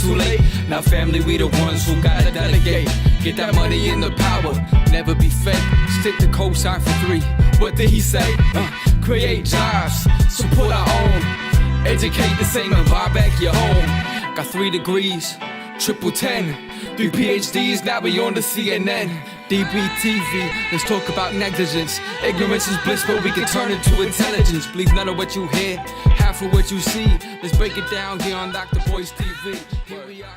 too late. Now family, we the ones who gotta delegate. Get that money in the power, never be fake. Stick to cosign for 3. What did he say? Create jobs, support our own. Educate the same and buy back your home. Got 3 degrees, triple 10. 3 PhDs, now we on the CNN. DBTV, let's talk about negligence. Ignorance is bliss, but we can turn it to intelligence. Believe none of what you hear, half of what you see. Let's break it down here on Dr. Boyce TV. Here we are.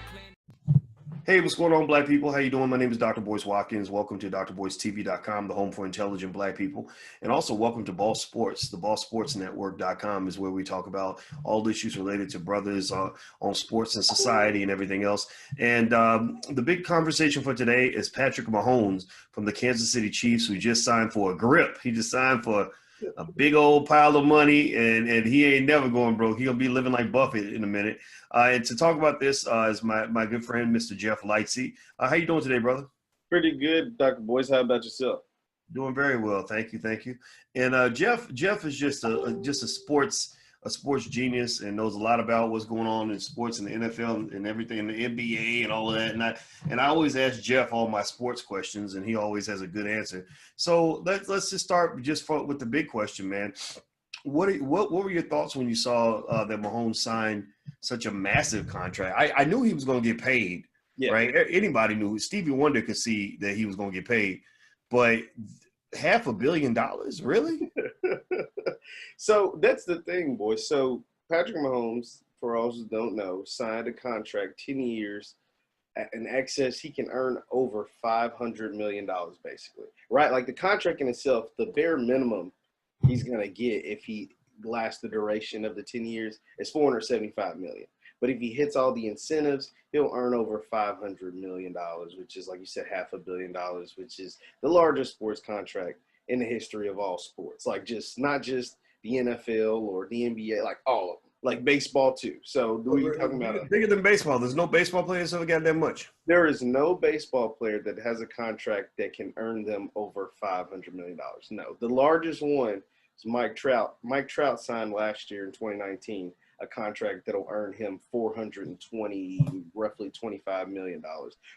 Hey, what's going on, black people? How you doing? My name is Dr. Boyce Watkins. Welcome to drboycetv.com, the home for intelligent black people. And also welcome to Ball Sports. The ballsportsnetwork.com is where we talk about all issues related to brothers on sports and society and everything else. And the big conversation for today is Patrick Mahomes from the Kansas City Chiefs, who just signed for a grip. He just signed for a big old pile of money, and he ain't never going broke. He'll be living like Buffett in a minute. And to talk about this is my good friend, Mr. Jeff Lightsey. How you doing today, brother? Pretty good, Dr. Boyce. How about yourself? Doing very well, thank you. And Jeff is just a sports genius and knows a lot about what's going on in sports and the NFL and everything, and the NBA and all of that. And I always ask Jeff all my sports questions, and he always has a good answer. So let's just start with the big question, man. What were your thoughts when you saw that Mahomes signed such a massive contract? I knew he was going to get paid, right? Anybody knew. Stevie Wonder could see that he was going to get paid, but $500 million, really? So that's the thing, boys. So Patrick Mahomes, for all who don't know, signed a contract 10 years at an excess. He can earn over $500 million, basically, right? Like the contract in itself, the bare minimum he's going to get if he lasts the duration of the 10 years is $475 million. But if he hits all the incentives, he'll earn over $500 million, which is, like you said, $500 million, which is the largest sports contract in the history of all sports. Like not just the NFL or the NBA, like all of them, like baseball too. So who are you talking about? Bigger than baseball. There's no baseball players that got that much. There is no baseball player that has a contract that can earn them over $500 million. No, the largest one is Mike Trout. Mike Trout signed last year in 2019 a contract that'll earn him roughly $25 million.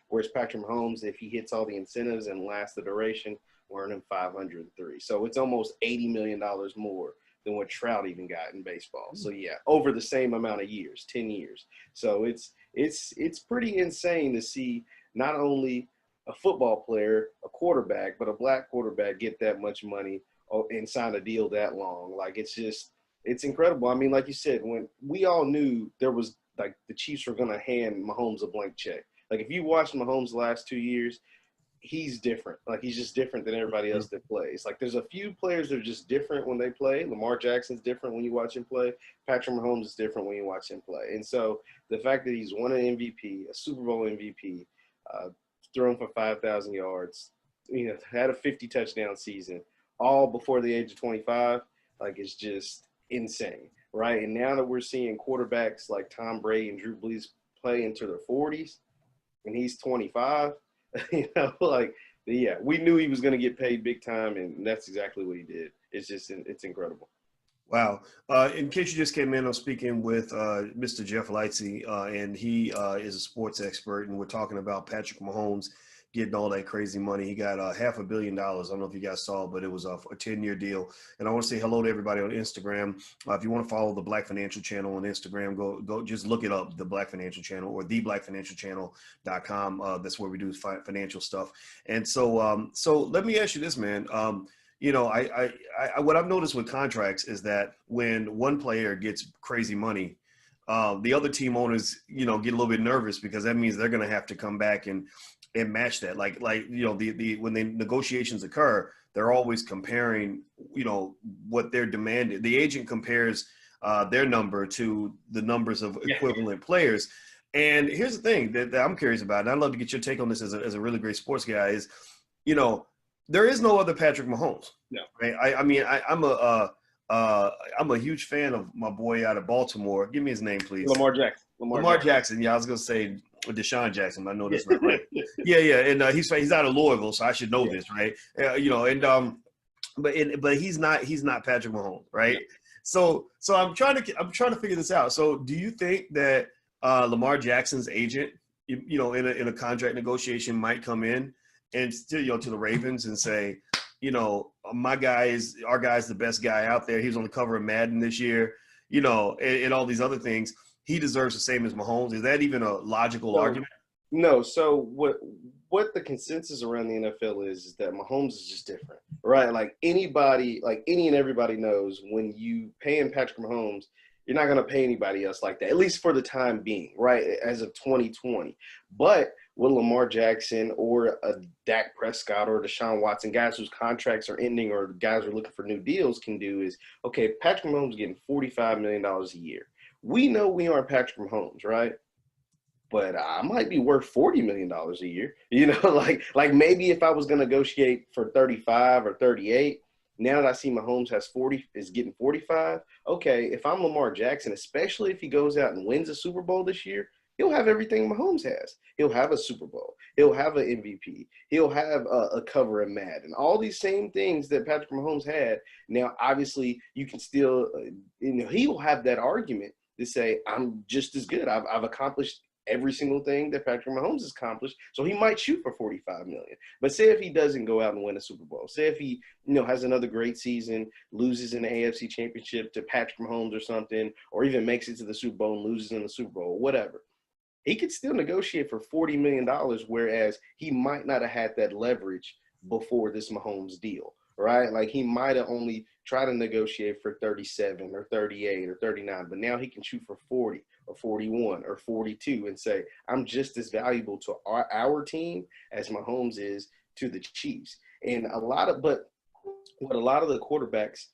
Whereas Patrick Mahomes, if he hits all the incentives and lasts the duration, will earn him $503. So it's almost $80 million more than what Trout even got in baseball. So yeah, over the same amount of years, 10 years. So it's pretty insane to see not only a football player, a quarterback, but a black quarterback get that much money and sign a deal that long. Like it's incredible. I mean, like you said, when we all knew there was like the Chiefs were going to hand Mahomes a blank check. Like if you watched Mahomes the last 2 years, he's different. Like he's just different than everybody else that plays. Like there's a few players that are just different when they play. Lamar Jackson's different when you watch him play. Patrick Mahomes is different when you watch him play. And so the fact that he's won an MVP, a Super Bowl MVP, thrown for 5,000 yards, had a 50 touchdown season, all before the age of 25, like it's just insane, right? And now that we're seeing quarterbacks like Tom Brady and Drew Brees play into their 40s, and he's 25, we knew he was going to get paid big time, and that's exactly what he did. It's incredible. Wow. In case you just came in, I'm speaking with Mr. Jeff Lightsey, and he is a sports expert, and we're talking about Patrick Mahomes getting all that crazy money. He got $500 million. I don't know if you guys saw, but it was a 10-year deal. And I want to say hello to everybody on Instagram. If you want to follow the Black Financial Channel on Instagram, go just look it up, the Black Financial Channel or theblackfinancialchannel.com. That's where we do financial stuff. And so let me ask you this, man. What I've noticed with contracts is that when one player gets crazy money, the other team owners, get a little bit nervous because that means they're going to have to come back and match that. Like when the negotiations occur, they're always comparing, what they're demanding. The agent compares their number to the numbers of equivalent players. And here's the thing that I'm curious about, and I'd love to get your take on this as a really great sports guy is, there is no other Patrick Mahomes. No. Right? I'm a huge fan of my boy out of Baltimore. Give me his name, please. Lamar Jackson. Lamar Jackson. Yeah, I was gonna say Deshaun Jackson. But I know that's not right. Yeah, and he's out of Louisville, so I should know this, right? But he's not Patrick Mahomes, right? So I'm trying to figure this out. So do you think that Lamar Jackson's agent, in a contract negotiation might come in and still, to the Ravens and say, our guy's the best guy out there. He was on the cover of Madden this year, and all these other things. He deserves the same as Mahomes. Is that even a logical argument? No. So what the consensus around the NFL is that Mahomes is just different, right? Like any and everybody knows when you paying Patrick Mahomes, you're not going to pay anybody else like that, at least for the time being, right, as of 2020. But what Lamar Jackson or a Dak Prescott or Deshaun Watson, guys whose contracts are ending or guys who are looking for new deals can do is, okay, Patrick Mahomes is getting $45 million a year. We know we aren't Patrick Mahomes, right? But I might be worth $40 million a year. Like maybe if I was going to negotiate for 35 or 38, now that I see Mahomes is getting 45, okay, if I'm Lamar Jackson, especially if he goes out and wins a Super Bowl this year, he'll have everything Mahomes has. He'll have a Super Bowl. He'll have an MVP. He'll have a cover in Madden. All these same things that Patrick Mahomes had. Now, obviously, you can still, he will have that argument to say, I'm just as good. I've accomplished every single thing that Patrick Mahomes has accomplished. So he might shoot for $45 million. But say if he doesn't go out and win a Super Bowl, say if he, has another great season, loses in the AFC Championship to Patrick Mahomes or something, or even makes it to the Super Bowl and loses in the Super Bowl, whatever. He could still negotiate for $40 million, whereas he might not have had that leverage before this Mahomes deal, right? Like he might have only tried to negotiate for 37 or 38 or 39, but now he can shoot for 40 or 41 or 42 and say, I'm just as valuable to our team as Mahomes is to the Chiefs. And what a lot of the quarterbacks,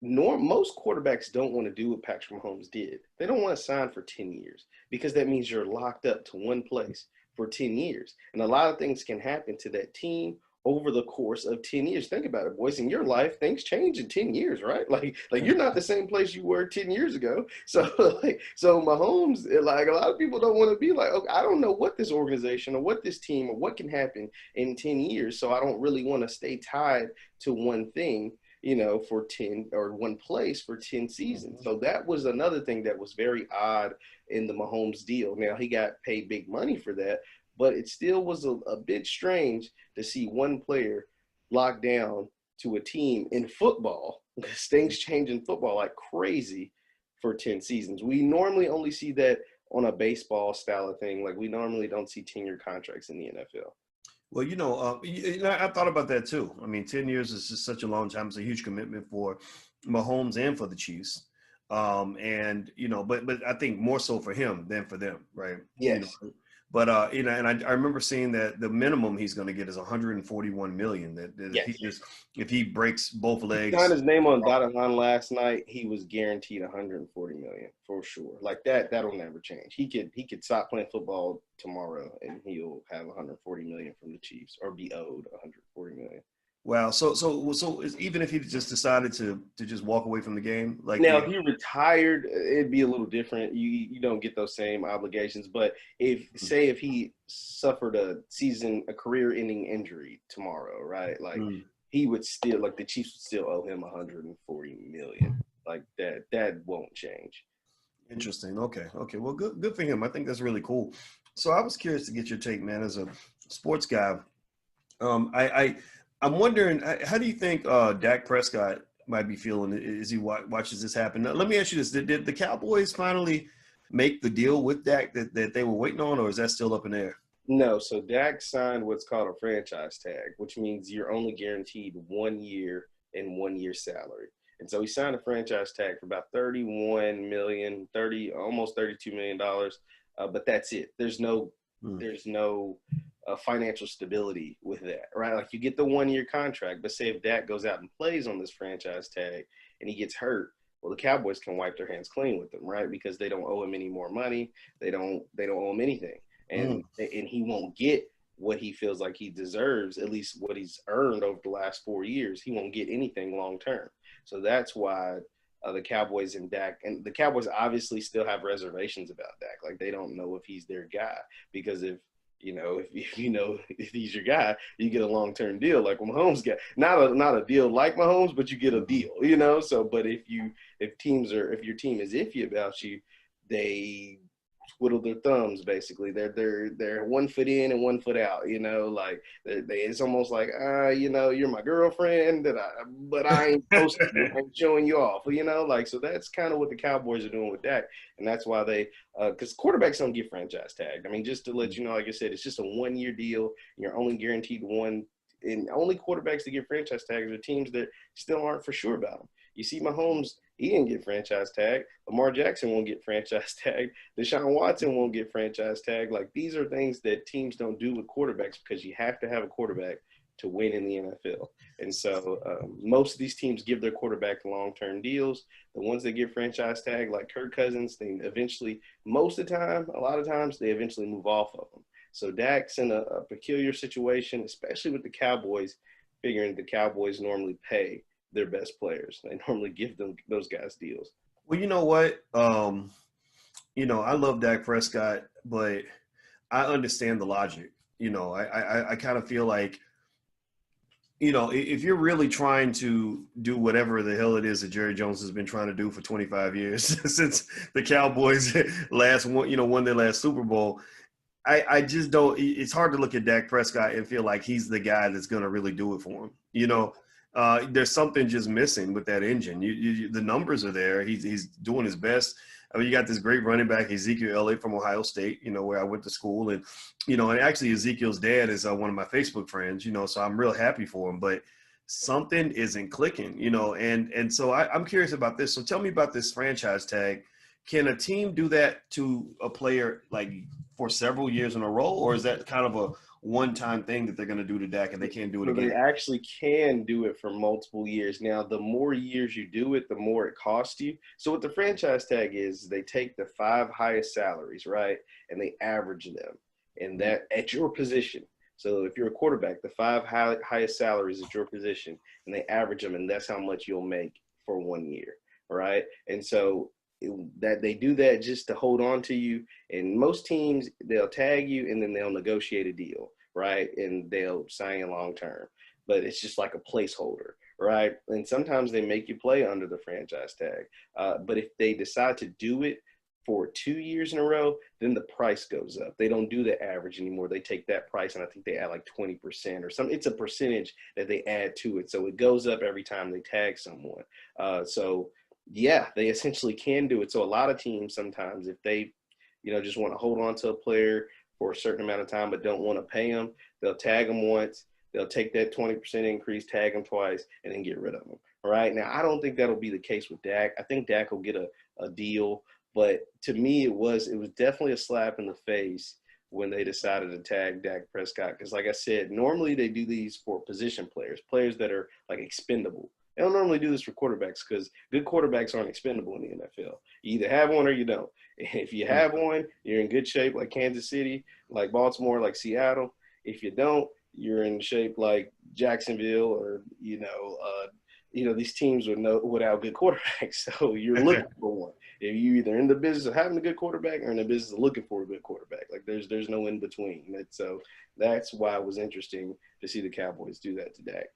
most quarterbacks don't want to do what Patrick Mahomes did. They don't want to sign for 10 years because that means you're locked up to one place for 10 years. And a lot of things can happen to that team over the course of 10 years. Think about it, boys. In your life, things change in 10 years, right? Like you're not the same place you were 10 years ago. So Mahomes, like a lot of people don't want to be like, okay, I don't know what this organization or what this team or what can happen in 10 years. So I don't really want to stay tied to one thing, for 10 or one place for 10 seasons. So that was another thing that was very odd in the Mahomes deal. Now he got paid big money for that, but it still was a bit strange to see one player locked down to a team in football, because things change in football like crazy for 10 seasons. We normally only see that on a baseball style of thing. Like we normally don't see 10-year contracts in the NFL. Well, I thought about that too. I mean, 10 years is just such a long time. It's a huge commitment for Mahomes and for the Chiefs. But I think more so for him than for them, right? Yes. But and I remember seeing that the minimum he's going to get is 141 million. Yes. If he breaks both legs, he signed his name on dotted line last night. He was guaranteed 140 million for sure. Like that'll never change. He could stop playing football tomorrow and he'll have 140 million from the Chiefs or be owed 140 million. Wow. So even if he just decided to just walk away from the game, like now if he retired, it'd be a little different. You don't get those same obligations. But if he suffered a career-ending injury tomorrow, right? Like he would still, like the Chiefs would still owe him 140 million. Like that won't change. Interesting. Okay. Well, good for him. I think that's really cool. So I was curious to get your take, man, as a sports guy. I'm wondering, how do you think Dak Prescott might be feeling as he watches this happen? Now, let me ask you this. Did the Cowboys finally make the deal with Dak that they were waiting on, or is that still up in the air? No. So Dak signed what's called a franchise tag, which means you're only guaranteed 1 year and 1 year salary. And so he signed a franchise tag for about $31 million, almost $32 million. But that's it. There's no financial stability with that, right? Like you get the 1 year contract, but say if Dak goes out and plays on this franchise tag and he gets hurt, well, the Cowboys can wipe their hands clean with him, right? Because they don't owe him any more money. They don't owe him anything. And he won't get what he feels like he deserves, at least what he's earned over the last 4 years. He won't get anything long term. So that's why the Cowboys and Dak, and the Cowboys obviously still have reservations about Dak. Like they don't know if he's their guy, because if he's your guy, you get a long-term deal like Mahomes got. Not a deal like Mahomes, but you get a deal, So, but if your team is iffy about you, they twiddle their thumbs. Basically, they're 1 foot in and 1 foot out. You know, like it's almost like you know, you're my girlfriend, but I ain't posting you, I ain't showing you off. You know, like so that's kind of what the Cowboys are doing with Dak, and that's why they because quarterbacks don't get franchise tagged. I mean, just to let you know, like I said, it's just a 1 year deal. You're only guaranteed one. And only quarterbacks that get franchise tags are teams that still aren't for sure about them. You see, Mahomes, he didn't get franchise tagged. Lamar Jackson won't get franchise tagged. Deshaun Watson won't get franchise tagged. Like, these are things that teams don't do with quarterbacks because you have to have a quarterback to win in the NFL. And so most of these teams give their quarterback long-term deals. The ones that get franchise tagged, like Kirk Cousins, they eventually, most of the time, a lot of times, they eventually move off of them. So Dak's in a peculiar situation, especially with the Cowboys, figuring the Cowboys normally pay their best players. They normally give them those guys deals. Well, you know what? You know, I love Dak Prescott, but I understand the logic. You know, I kind of feel like, you know, if you're really trying to do whatever the hell it is that Jerry Jones has been trying to do for 25 years since the Cowboys won their last Super Bowl, I just don't – it's hard to look at Dak Prescott and feel like he's the guy that's going to really do it for him. You know, there's something just missing with that engine. The numbers are there. He's doing his best. I mean, you got this great running back, Ezekiel Elliott from Ohio State, you know, where I went to school. And, you know, and actually Ezekiel's dad is one of my Facebook friends, you know, so I'm real happy for him. But something isn't clicking, you know. And so I'm curious about this. So tell me about this franchise tag. Can a team do that to a player like for several years in a row, or is that kind of a one-time thing that they're going to do to Dak and they can't do it again? They actually can do it for multiple years. Now, the more years you do it, the more it costs you. So what the franchise tag is, they take the 5 highest salaries, right, and they average them, and that at your position. So if you're a quarterback, the 5 highest salaries at your position, and they average them, and that's how much you'll make for 1 year, right? And so that they do that just to hold on to you. And most teams, they'll tag you and then they'll negotiate a deal, right? And they'll sign you long term. But it's just like a placeholder, right? And sometimes they make you play under the franchise tag. But if they decide to do it for 2 years in a row, then the price goes up. They don't do the average anymore. They take that price and I think they add like 20% or something. It's a percentage that they add to it. So it goes up every time they tag someone. Yeah, they essentially can do it. So a lot of teams sometimes, if they, you know, just want to hold on to a player for a certain amount of time but don't want to pay them, they'll tag them once, they'll take that 20% increase, tag them twice, and then get rid of them. All right. Now, I don't think that'll be the case with Dak. I think Dak will get a deal. But to me, it was definitely a slap in the face when they decided to tag Dak Prescott. Because like I said, normally they do these for position players that are like expendable. They don't normally do this for quarterbacks because good quarterbacks aren't expendable in the NFL. You either have one or you don't. If you have one, you're in good shape like Kansas City, like Baltimore, like Seattle. If you don't, you're in shape like Jacksonville or, these teams without good quarterbacks. So you're looking for one. If you're either in the business of having a good quarterback or in the business of looking for a good quarterback. Like there's no in between. So that's why it was interesting to see the Cowboys do that to Dak.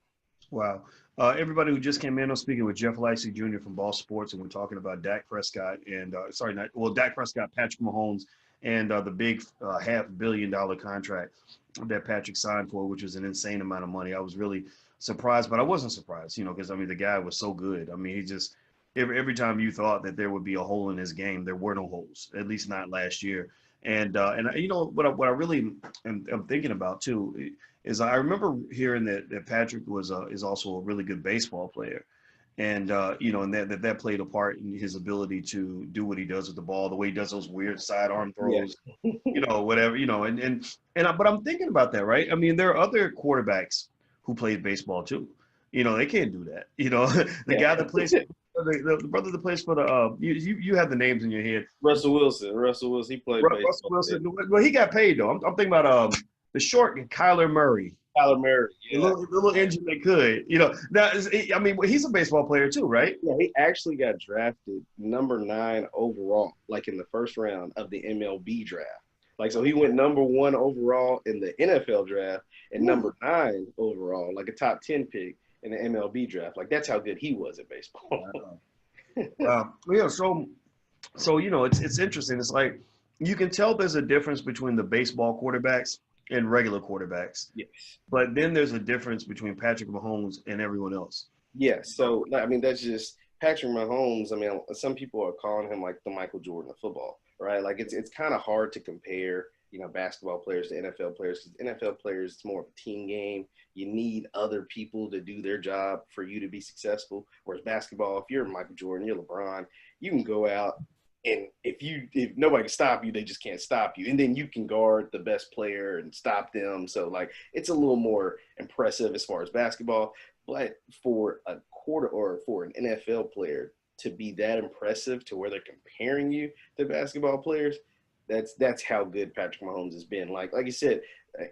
Wow. Everybody who just came in, I'm speaking with Jeff Lightsey Jr. from Ball Sports, and we're talking about Dak Prescott Dak Prescott, Patrick Mahomes, and the big $500 million contract that Patrick signed for, which is an insane amount of money. I was really surprised, but I wasn't surprised, because, the guy was so good. He just every time you thought that there would be a hole in his game, there were no holes, at least not last year. And what I really am thinking about, too, is I remember hearing that Patrick is also a really good baseball player. And, and that played a part in his ability to do what he does with the ball, the way he does those weird sidearm throws, whatever, but I'm thinking about that, right? There are other quarterbacks who played baseball too. They can't do that. Guy that plays, the brother that plays for the, you have the names in your head. Russell Wilson, he played baseball. Russell Wilson, well, he got paid though. I'm thinking about the short Kyler Murray. Yeah. The little engine that could, Now, he's a baseball player too, right? Yeah, he actually got drafted number 9 overall, like in the first round of the MLB draft. Like, so he went number 1 overall in the NFL draft and number 9 overall, like a top 10 pick in the MLB draft. Like, that's how good he was at baseball. Wow. So it's interesting. It's like, you can tell there's a difference between the baseball quarterbacks and regular quarterbacks. Yes. But then there's a difference between Patrick Mahomes and everyone else. Yes. So, I mean, that's just Patrick Mahomes. I mean, some people are calling him like the Michael Jordan of football, right? Like it's kind of hard to compare, basketball players to NFL players, because NFL players, it's more of a team game. You need other people to do their job for you to be successful. Whereas basketball, if you're Michael Jordan, you're LeBron, you can go out, and if nobody can stop you, they just can't stop you. And then you can guard the best player and stop them. So like it's a little more impressive as far as basketball. But for a quarter or for an NFL player to be that impressive to where they're comparing you to basketball players, that's how good Patrick Mahomes has been. Like you said,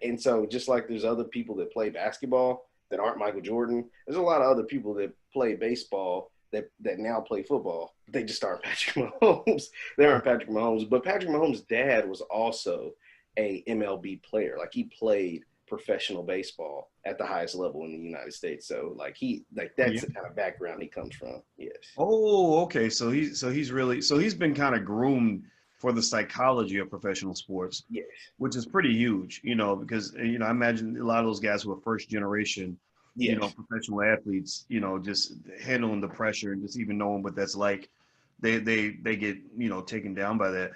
and so just like there's other people that play basketball that aren't Michael Jordan, there's a lot of other people that play baseball that now play football. They just aren't Patrick Mahomes. They aren't Patrick Mahomes. But Patrick Mahomes' dad was also a MLB player. Like he played professional baseball at the highest level in the United States. So that's the kind of background he comes from. Yes. Oh, okay. So he's been kind of groomed for the psychology of professional sports. Yes. Which is pretty huge, because I imagine a lot of those guys who are first generation, Yes. professional athletes, just handling the pressure and just even knowing what that's like, they get taken down by that.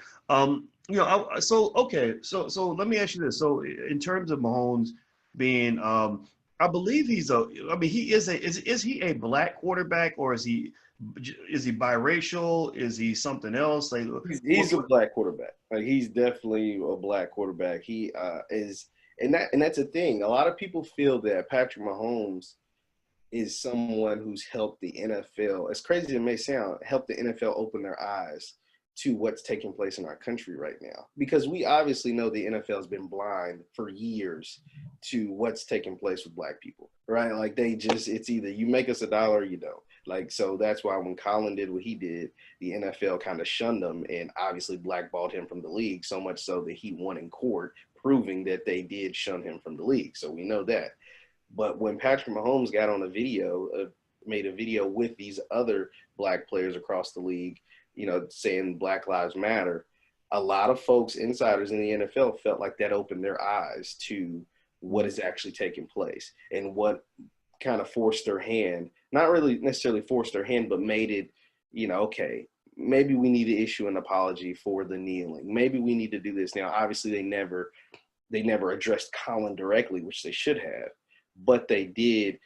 So let me ask you this. So in terms of Mahomes being, I believe is he a black quarterback, or is he biracial? Is he something else? Like He's a black quarterback. Like he's definitely a black quarterback. He is, and that's a thing. A lot of people feel that Patrick Mahomes is someone who's helped the NFL, as crazy as it may sound, helped the NFL open their eyes to what's taking place in our country right now. Because we obviously know the NFL has been blind for years to what's taking place with black people, right? Like it's either you make us $1 or you don't. Like, so that's why when Colin did what he did, the NFL kind of shunned him and obviously blackballed him from the league, so much so that he won in court, proving that they did shun him from the league. So we know that. But when Patrick Mahomes got on made a video with these other black players across the league, saying Black Lives Matter, a lot of folks, insiders in the NFL, felt like that opened their eyes to what is actually taking place and what kind of forced their hand, not really necessarily forced their hand, but made it, okay, maybe we need to issue an apology for the kneeling. Maybe we need to do this. Now, obviously they never addressed Colin directly, which they should have, but they did,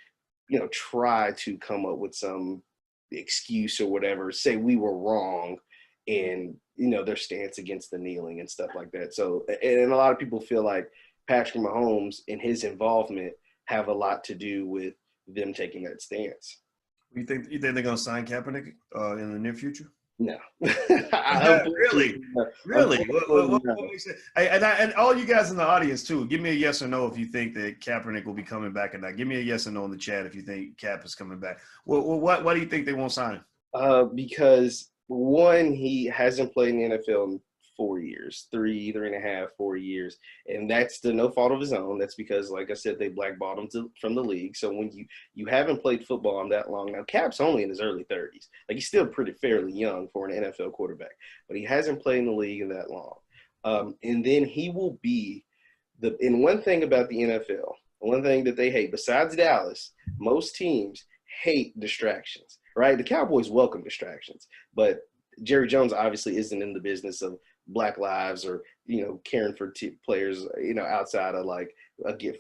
try to come up with some excuse or whatever, say we were wrong, and their stance against the kneeling and stuff like that. So, and a lot of people feel like Patrick Mahomes and his involvement have a lot to do with them taking that stance. You think they're going to sign Kaepernick in the near future? No. Really? What makes it? And all you guys in the audience too, give me a yes or no if you think that Kaepernick will be coming back or not. Give me a yes or no in the chat if you think Cap is coming back. Why do you think they won't sign him? Because one, he hasn't played in the NFL in 4 years, 3.5, 4 years, and that's to no fault of his own. That's because, like I said, they blackballed him from the league. So when you haven't played football in that long, now Cap's only in his early 30s. Like he's still fairly young for an NFL quarterback, but he hasn't played in the league in that long. And then he will be and one thing about the NFL, one thing that they hate, besides Dallas, most teams hate distractions, right? The Cowboys welcome distractions, but Jerry Jones obviously isn't in the business of Black lives or, caring for players, outside of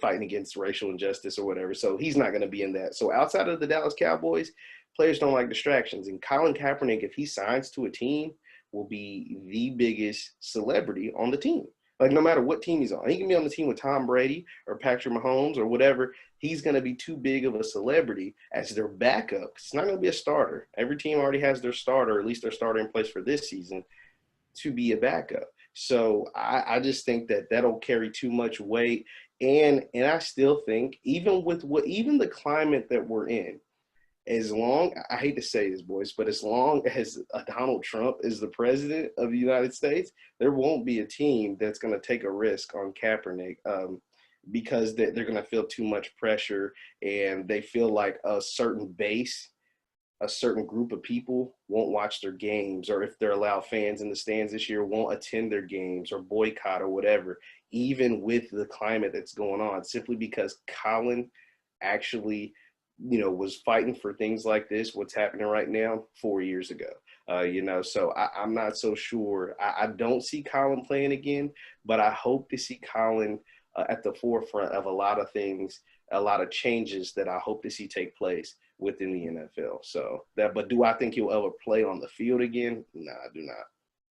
fighting against racial injustice or whatever. So he's not going to be in that. So outside of the Dallas Cowboys, players don't like distractions. And Colin Kaepernick, if he signs to a team, will be the biggest celebrity on the team. Like no matter what team he's on, he can be on the team with Tom Brady or Patrick Mahomes or whatever. He's going to be too big of a celebrity as their backup. It's not going to be a starter. Every team already has their starter, or at least their starter in place for this season, to be a backup. So I just think that that'll carry too much weight. And I still think even the climate that we're in, I hate to say this, boys, but as long as Donald Trump is the president of the United States, there won't be a team that's going to take a risk on Kaepernick because they're going to feel too much pressure, and they feel like a certain base a certain group of people won't watch their games, or if they're allowed fans in the stands this year, won't attend their games or boycott or whatever, even with the climate that's going on, simply because Colin actually, was fighting for things like this, what's happening right now, 4 years ago. So I'm not so sure. I don't see Colin playing again, but I hope to see Colin at the forefront of a lot of things, a lot of changes that I hope to see take place within the NFL. But do I think he'll ever play on the field again? No, I do not.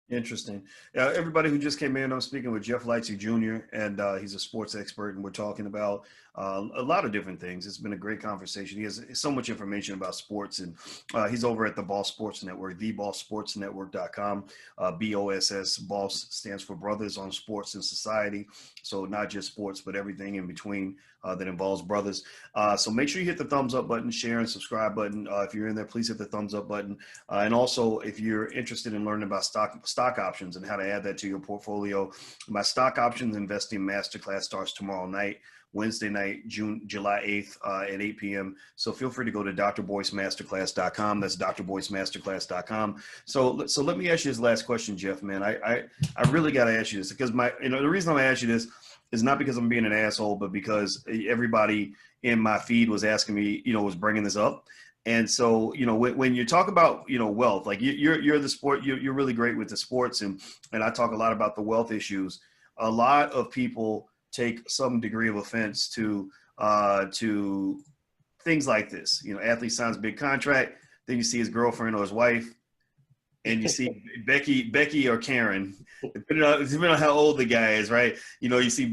Interesting. Everybody who just came in, I'm speaking with Jeff Lightsey Jr., and he's a sports expert, and we're talking about a lot of different things. It's been a great conversation. He has so much information about sports, and he's over at the Ball Sports Network, theballsportsnetwork.com. BOSS, BOSS stands for Brothers on Sports and Society. So not just sports, but everything in between that involves brothers. So make sure you hit the thumbs up button, share and subscribe button. If you're in there, please hit the thumbs up button. And also, if you're interested in learning about stock options and how to add that to your portfolio, my stock options investing masterclass starts tomorrow night, Wednesday night, July 8th at 8 p.m. So feel free to go to drboycemasterclass.com. That's drboycemasterclass.com. So let me ask you this last question, Jeff, man. I really got to ask you this because the reason I ask you this is not because I'm being an asshole, but because everybody in my feed was asking me, was bringing this up. And so, when you talk about, wealth, like you're the sport, you're really great with the sports. And I talk a lot about the wealth issues. A lot of people take some degree of offense to things like this. Athlete signs a big contract, then you see his girlfriend or his wife, and you see Becky or Karen, depending on how old the guy is, right? You see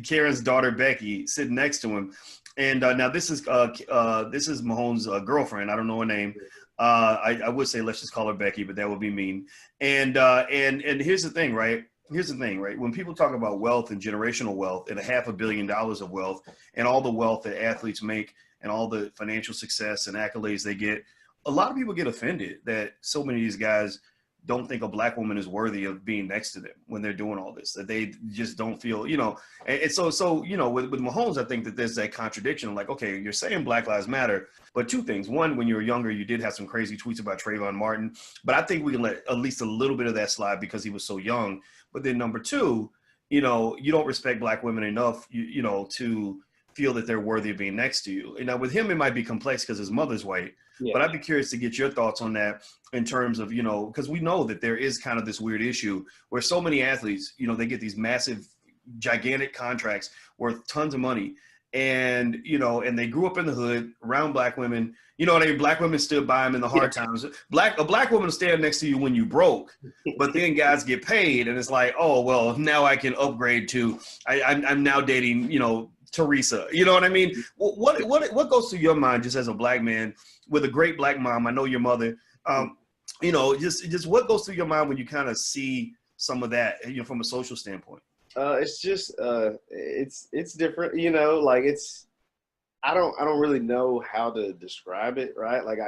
Karen's daughter Becky sitting next to him, and now this is Mahomes' girlfriend. I don't know her name. I would say let's just call her Becky, but that would be mean. And here's the thing, right? When people talk about wealth and generational wealth and $500 million of wealth and all the wealth that athletes make and all the financial success and accolades they get, a lot of people get offended that so many of these guys don't think a black woman is worthy of being next to them when they're doing all this, that they just don't feel, and so with Mahomes, I think that there's that contradiction. Like, okay, you're saying Black Lives Matter, but two things. One, when you were younger, you did have some crazy tweets about Trayvon Martin, but I think we can let at least a little bit of that slide because he was so young. But then number two, you don't respect black women enough, to feel that they're worthy of being next to you. And now with him, it might be complex because his mother's white. Yeah. But I'd be curious to get your thoughts on that in terms of, because we know that there is kind of this weird issue where so many athletes, they get these massive, gigantic contracts worth tons of money. And, and they grew up in the hood around black women. Black women stood by them in the hard times. A black woman will stand next to you when you broke, but then guys get paid. And it's like, oh, well, now I can upgrade to, I'm now dating, Teresa, you know what I mean? What goes through your mind just as a black man with a great black mom? I know your mother, just what goes through your mind when you kind of see some of that, from a social standpoint? It's just, it's different, I don't really know how to describe it. Right. Like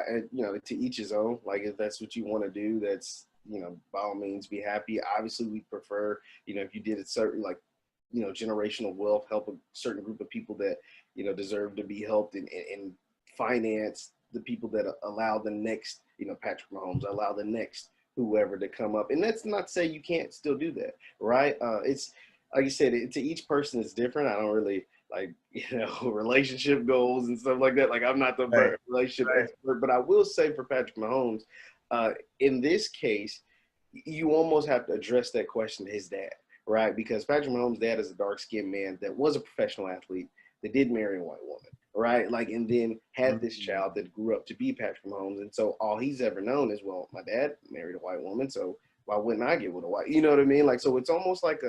to each his own, like if that's what you want to do, that's, by all means be happy. Obviously we prefer, if you did it certain, like, generational wealth, help a certain group of people that, deserve to be helped and finance the people that allow the next, Patrick Mahomes, allow the next whoever to come up. And that's not to say you can't still do that, right? It's like you said, to each person is different. I don't really relationship goals and stuff like that. Like I'm not the relationship expert, but I will say for Patrick Mahomes, in this case, you almost have to address that question to his dad. Right, because Patrick Mahomes' dad is a dark-skinned man that was a professional athlete that did marry a white woman, right? Like, and then had this child that grew up to be Patrick Mahomes, and so all he's ever known is, well, my dad married a white woman, so why wouldn't I get with a white? You know what I mean? Like, so it's almost like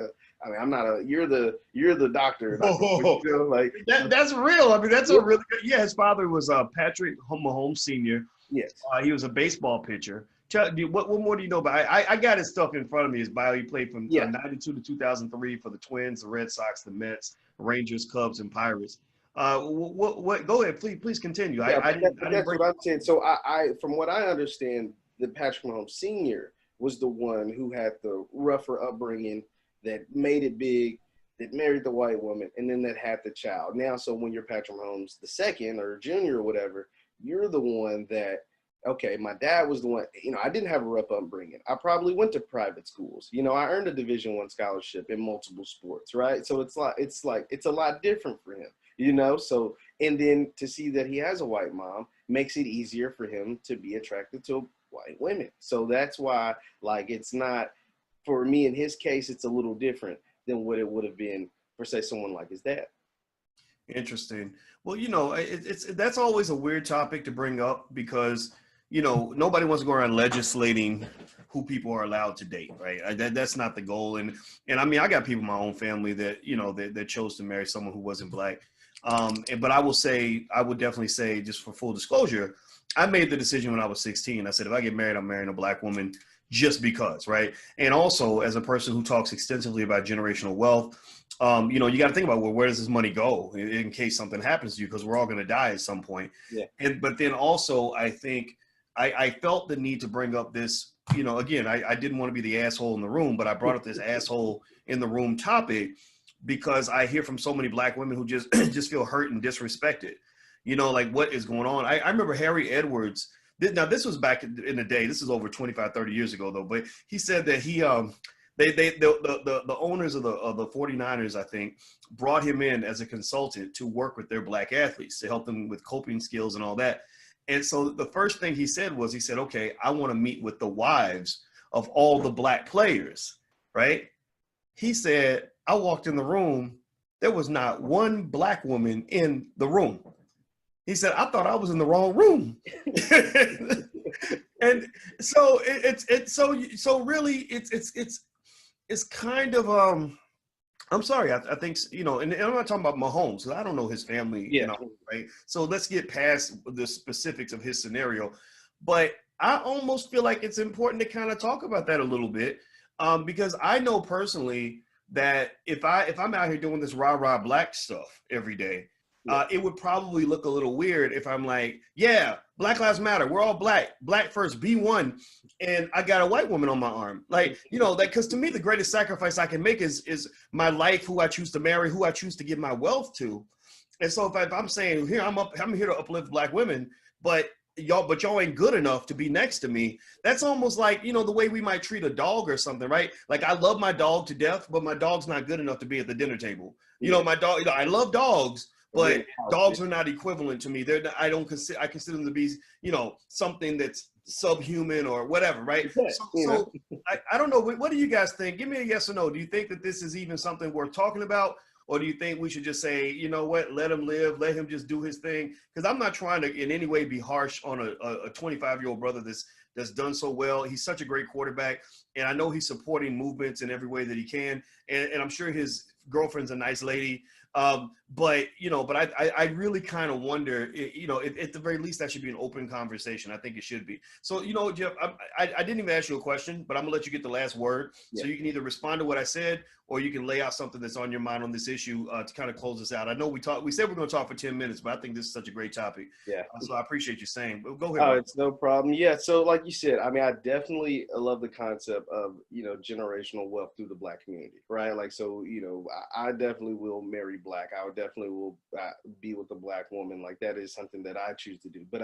I'm not a. You're the doctor. Like that's real. I mean, that's a really good. Yeah, his father was Patrick Mahomes Sr. Yes, he was a baseball pitcher. What more do you know about? I got his stuff in front of me. His bio. He played from 92 to 2003 for the Twins, the Red Sox, the Mets, Rangers, Cubs, and Pirates. What? Go ahead, please continue. Yeah, that's what I'm saying. So I from what I understand, the Patrick Mahomes Sr. was the one who had the rougher upbringing that made it big, that married the white woman, and then that had the child. Now, so when you're Patrick Mahomes the second or junior or whatever, you're the one that, okay, my dad was the one, I didn't have a rough upbringing. I probably went to private schools. I earned a Division I scholarship in multiple sports, right? So it's a lot different for him, So, and then to see that he has a white mom makes it easier for him to be attracted to white women. So that's why, it's not, for me in his case, it's a little different than what it would have been for, say, someone like his dad. Interesting. Well, it's that's always a weird topic to bring up because nobody wants to go around legislating who people are allowed to date, right? That's not the goal. And I mean, I got people in my own family that that chose to marry someone who wasn't black. But I would definitely say, just for full disclosure, I made the decision when I was 16. I said, if I get married, I'm marrying a black woman just because, right? And also, as a person who talks extensively about generational wealth, you got to think about, well, where does this money go in case something happens to you? Because we're all going to die at some point. Yeah. But then also, I think I felt the need to bring up this, again, I didn't want to be the asshole in the room, but I brought up this asshole in the room topic because I hear from so many black women who just feel hurt and disrespected. Like, what is going on? I remember Harry Edwards. Now, this was back in the day. This is over 25, 30 years ago, though. But he said that the owners of the 49ers, I think, brought him in as a consultant to work with their black athletes to help them with coping skills and all that. And so the first thing he said, okay, I want to meet with the wives of all the black players, right? He said, I walked in the room. There was not one black woman in the room. He said, I thought I was in the wrong room. And so so really it's kind of, I'm sorry. I think, and I'm not talking about Mahomes, because I don't know his family, right? So let's get past the specifics of his scenario. But I almost feel like it's important to kind of talk about that a little bit, because I know personally that if I'm out here doing this rah-rah black stuff every day, it would probably look a little weird if I'm like, yeah, Black Lives Matter. We're all black first, be one. And I got a white woman on my arm. Because to me, the greatest sacrifice I can make is my life, who I choose to marry, who I choose to give my wealth to. And so if I'm saying, here, I'm here to uplift black women, but y'all ain't good enough to be next to me. That's almost like, the way we might treat a dog or something, right? Like, I love my dog to death, but my dog's not good enough to be at the dinner table. My dog, I love dogs, but dogs are not equivalent to me. I consider them to be, something that's subhuman or whatever, right? So I don't know. What do you guys think? Give me a yes or no. Do you think that this is even something worth talking about? Or do you think we should just say, you know what, let him live, let him just do his thing? Because I'm not trying to in any way be harsh on a 25-year-old brother that's done so well. He's such a great quarterback. And I know he's supporting movements in every way that he can. And I'm sure his girlfriend's a nice lady. But I really kind of wonder, at the very least, that should be an open conversation. I think it should be. So, Jeff, I didn't even ask you a question, but I'm gonna let you get the last word. Yeah. So you can either respond to what I said, or you can lay out something that's on your mind on this issue to kind of close this out. I know we said we're going to talk for 10 minutes, but I think this is such a great topic. Yeah. So I appreciate you saying, but go ahead. Oh, it's no problem. Yeah. So like you said, I mean, I definitely love the concept of, generational wealth through the black community, right? Like, so, I definitely will marry black. I definitely will be with a black woman. Like, that is something that I choose to do. But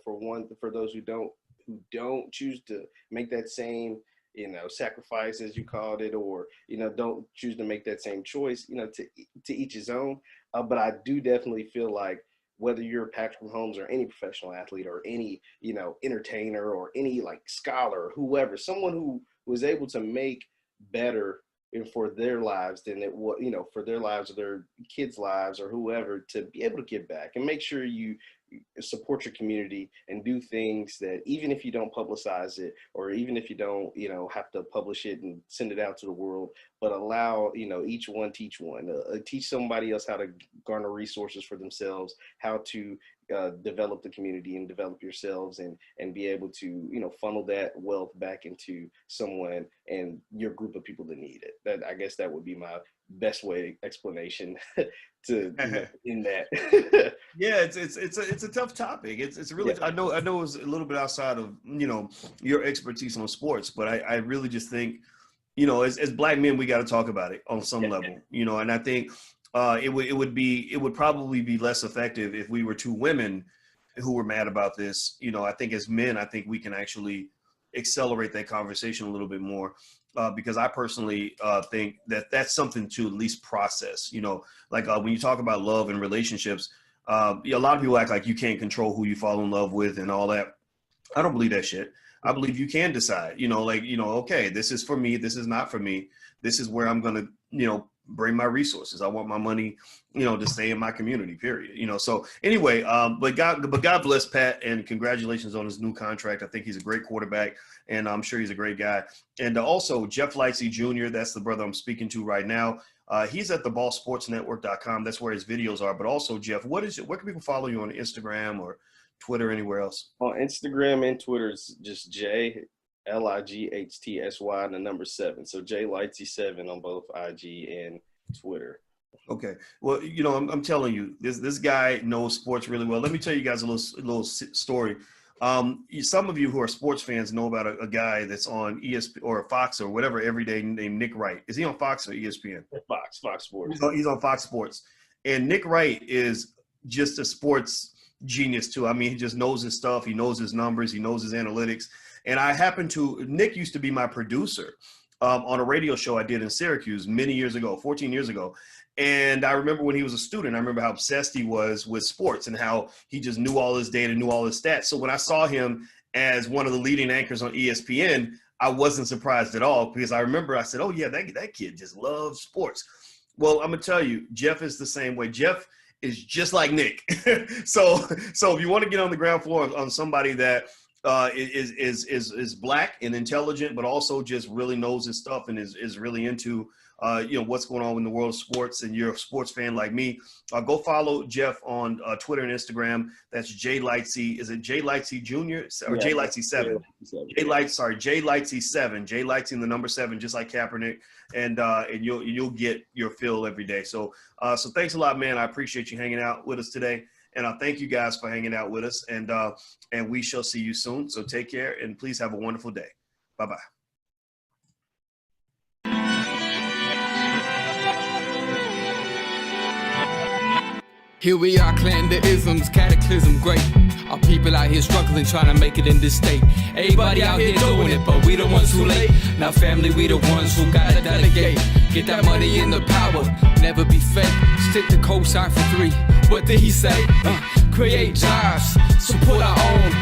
for those who don't choose to make that same, sacrifice, as you called it, or, don't choose to make that same choice, to each his own. But I do definitely feel like, whether you're Patrick Mahomes or any professional athlete or any, entertainer or any like scholar or whoever, someone who was able to make better for their lives than it was, for their lives or their kids' lives or whoever, to be able to give back and make sure you support your community and do things that, even if you don't publicize it, or even if you don't, have to publish it and send it out to the world, but allow, each one teach one, teach somebody else how to garner resources for themselves, how to develop the community and develop yourselves, and be able to, funnel that wealth back into someone and your group of people that need it. That, I guess that would be my best way explanation to in that. Yeah, it's a tough topic. It's really, I know it's a little bit outside of your expertise on sports, but I really just think as black men, we got to talk about it on some level, and I think it would probably be less effective if we were two women who were mad about this, you know, I think as men, I think we can actually accelerate that conversation a little bit more. Because I personally think that that's something to at least process, you know, like when you talk about love and relationships, a lot of people act like you can't control who you fall in love with and all that. I don't believe that shit. I believe you can decide, you know, like, you know, okay, this is for me. This is not for me. This is where I'm going to, you know, bring my resources. I want my money, you know, to stay in my community, period. You know, so anyway, but God bless Pat, and congratulations on his new contract. I think he's a great quarterback, and I'm sure he's a great guy. And also Jeff Lightsey Jr., that's the brother I'm speaking to right now. He's at the ballsportsnetwork.com. That's where his videos are. But also, Jeff, where can people follow you on Instagram or Twitter, anywhere else? On Instagram and Twitter, it's just JLIGHTSY and the number 7. So J Lightsey 7 on both IG and Twitter. Okay. Well, you know, I'm telling you, this guy knows sports really well. Let me tell you guys a little story. Some of you who are sports fans know about a guy that's on ESPN or Fox or whatever every day named Nick Wright. Is he on Fox or ESPN? Fox Sports. He's on Fox Sports. And Nick Wright is just a sports genius too. I mean, he just knows his stuff. He knows his numbers. He knows his analytics. And Nick used to be my producer on a radio show I did in Syracuse many years ago, 14 years ago. And I remember when he was a student, I remember how obsessed he was with sports and how he just knew all his data, knew all his stats. So when I saw him as one of the leading anchors on ESPN, I wasn't surprised at all, because I remember I said, oh yeah, that kid just loves sports. Well, I'm gonna tell you, Jeff is the same way. Jeff is just like Nick. So if you want to get on the ground floor on somebody that is black and intelligent, but also just really knows his stuff and is really into you know, what's going on in the world of sports, and you're a sports fan like me, go follow Jeff on Twitter and Instagram. That's J Lightsey. Is it J Lightsey Jr. or J Lightsey 7? J Lightsey 7. J Lightsey and the number 7, just like Kaepernick, and you'll get your fill every day. So thanks a lot, man. I appreciate you hanging out with us today, and I thank you guys for hanging out with us. And we shall see you soon. So take care, and please have a wonderful day. Bye bye. Here we are, clan the isms, cataclysm, great. Our people out here struggling, trying to make it in this state. Everybody out here doing it, but we the ones who late. Now family, we the ones who gotta delegate. Get that money in the power, never be fake. Stick to cosign for 3. What did he say? Create jobs, support our own.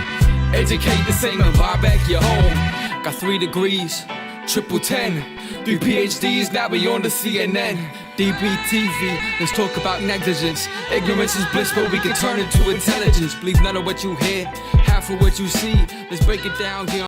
Educate the same and buy back your home. Got 3 degrees, triple 10. 3 PhDs, now we on the CNN. DBTV, let's talk about negligence. Ignorance is bliss, but we can turn it to intelligence. Believe none of what you hear, half of what you see. Let's break it down here.